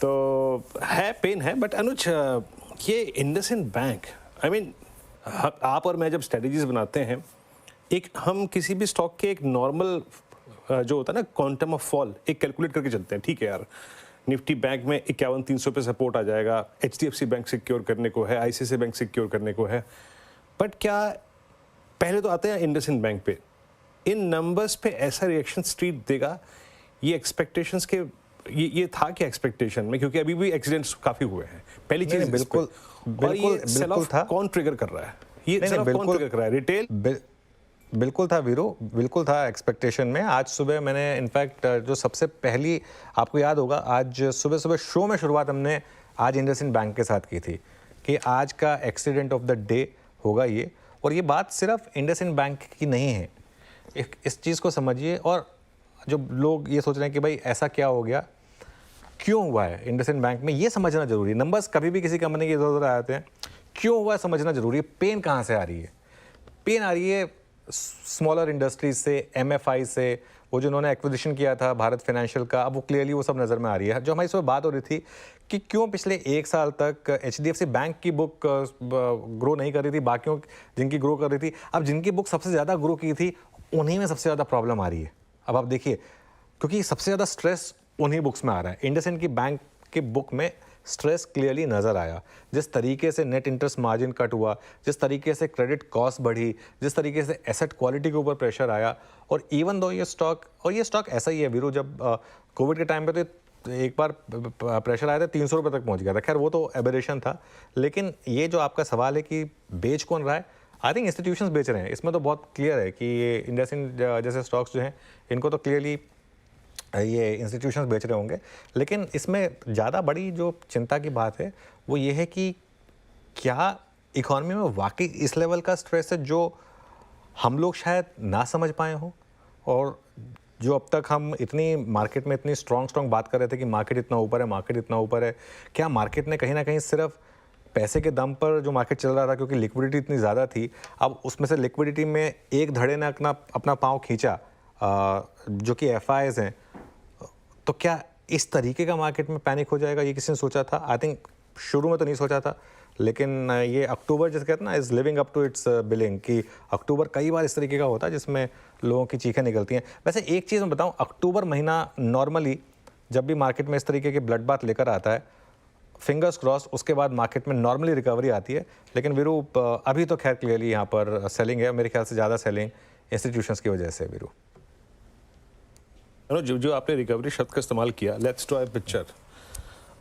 तो है, पेन है, बट अनुज ये इंडसइंड बैंक, आई मीन आप और मैं जब स्ट्रेटजीज बनाते हैं, एक हम किसी भी स्टॉक के एक नॉर्मल जो होता है ना क्वांटम ऑफ फॉल एक कैलकुलेट करके चलते हैं। ठीक है यार, निफ्टी बैंक में 51-300 पे सपोर्ट आ जाएगा, HDFC बैंक सिक्योर करने को है, ICICI बैंक सिक्योर करने को है, बट क्या पहले तो आते हैं इंडसइंड बैंक पे, इन नंबर्स पे ऐसा रिएक्शन स्ट्रीट देगा? ये एक्सपेक्टेशंस के ये था क्या एक्सपेक्टेशन में, क्योंकि अभी भी एक्सीडेंट्स काफी हुए हैं। पहली चीज बिल्कुल बिल्कुल था, कौन ट्रिगर कर रहा है ये, कौन ट्रिगर कर रहा है? रिटेल बिल्कुल था वीरू, बिल्कुल था एक्सपेक्टेशन में। आज सुबह मैंने इनफैक्ट जो सबसे पहली, आपको याद होगा, आज सुबह सुबह शो में शुरुआत हमने आज इंडसइंड बैंक के साथ की थी कि आज का एक्सीडेंट ऑफ द डे होगा ये। और ये बात सिर्फ इंडसइंड बैंक की नहीं है, इस चीज़ को समझिए। और जो लोग ये सोच रहे हैं कि भाई ऐसा क्या हो गया, क्यों हुआ है इंडसइंड बैंक में, ये समझना जरूरी है। नंबर्स कभी भी किसी कंपनी के इधर उधर आते हैं, क्यों हुआ है समझना जरूरी है। पेन कहाँ से आ रही है? पेन आ रही है स्मॉलर इंडस्ट्रीज से, MFI से, वो जो उन्होंने एक्विजिशन किया था भारत फाइनेंशियल का, अब वो क्लियरली वो सब नज़र में आ रही है। जो हमारी सुबह बात हो रही थी कि क्यों पिछले 1 साल तक HDFC बैंक की बुक ग्रो नहीं कर रही थी, बाकियों जिनकी ग्रो कर रही थी, अब जिनकी बुक सबसे ज़्यादा ग्रो की थी उन्हीं में सबसे ज़्यादा प्रॉब्लम आ रही है। अब आप देखिए, क्योंकि सबसे ज़्यादा स्ट्रेस उन्हीं बुक्स में आ रहा है। इंडसइंड की बैंक की बुक में स्ट्रेस क्लियरली नज़र आया। जिस तरीके से नेट इंटरेस्ट मार्जिन कट हुआ, जिस तरीके से क्रेडिट कॉस्ट बढ़ी, जिस तरीके से एसेट क्वालिटी के ऊपर प्रेशर आया। और इवन दो ये स्टॉक ऐसा ही है वीरू, जब कोविड के टाइम पे तो एक बार प्रेशर आया था 300 रुपये तक पहुंच गया था। खैर वो तो एबरेशन था, लेकिन ये जो आपका सवाल है कि बेच कौन रहा है, आई थिंक इंस्टीट्यूशंस बेच रहे हैं। इसमें तो बहुत क्लियर है कि ये इंडसइंड जैसे स्टॉक्स जो हैं इनको तो क्लियरली ये इंस्टीट्यूशंस बेच रहे होंगे। लेकिन इसमें ज़्यादा बड़ी जो चिंता की बात है वो ये है कि क्या इकॉनमी में वाकई इस लेवल का स्ट्रेस है जो हम लोग शायद ना समझ पाए हों। और जो अब तक हम इतनी मार्केट में इतनी स्ट्रॉन्ग बात कर रहे थे कि मार्केट इतना ऊपर है, मार्केट इतना ऊपर है, क्या मार्केट ने कहीं ना कहीं सिर्फ पैसे के दम पर जो मार्केट चल रहा था, क्योंकि लिक्विडिटी इतनी ज़्यादा थी, अब उसमें से लिक्विडिटी में एक धड़े ने अपना पाँव खींचा, जो कि FIs हैं, तो क्या इस तरीके का मार्केट में पैनिक हो जाएगा, ये किसी ने सोचा था? आई थिंक शुरू में तो नहीं सोचा था, लेकिन ये अक्टूबर जैसे कहते हैं ना, is living up to its billing, कि अक्टूबर कई बार इस तरीके का होता है जिसमें लोगों की चीखें निकलती हैं। वैसे एक चीज़ मैं बताऊं, अक्टूबर महीना नॉर्मली जब भी मार्केट में इस तरीके के ब्लड बाथ लेकर आता है, फिंगर्स क्रॉस, उसके बाद मार्केट में नॉर्मली रिकवरी आती है। लेकिन वीरू अभी तो खैर क्लियरली यहाँ पर सेलिंग है, मेरे ख्याल से ज़्यादा सेलिंग इंस्टीट्यूशंस की वजह से। वीरू जो आपने रिकवरी शब्द का इस्तेमाल किया, लेट्स ड्रॉ अ पिक्चर।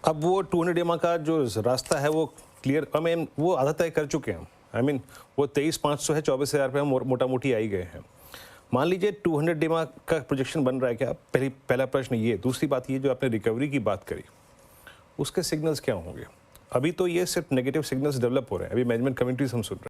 अब वो 200 EMA का जो रास्ता है वो क्लियर, आई मीन वो आधा तय कर चुके हैं। आई मीन वो 23,500 है, 24,000 पे हम मोटा मोटी आई गए हैं। मान लीजिए 200 EMA का प्रोजेक्शन बन रहा है क्या? पहला प्रश्न ये। दूसरी बात ये, जो आपने रिकवरी की बात करी, उसके सिग्नल्स क्या होंगे? अभी तो ये सिर्फ नेगेटिव सिग्नल्स डेवलप हो रहे हैं, अभी मैनेजमेंट कमेंट्रीज हम सुन रहे हैं।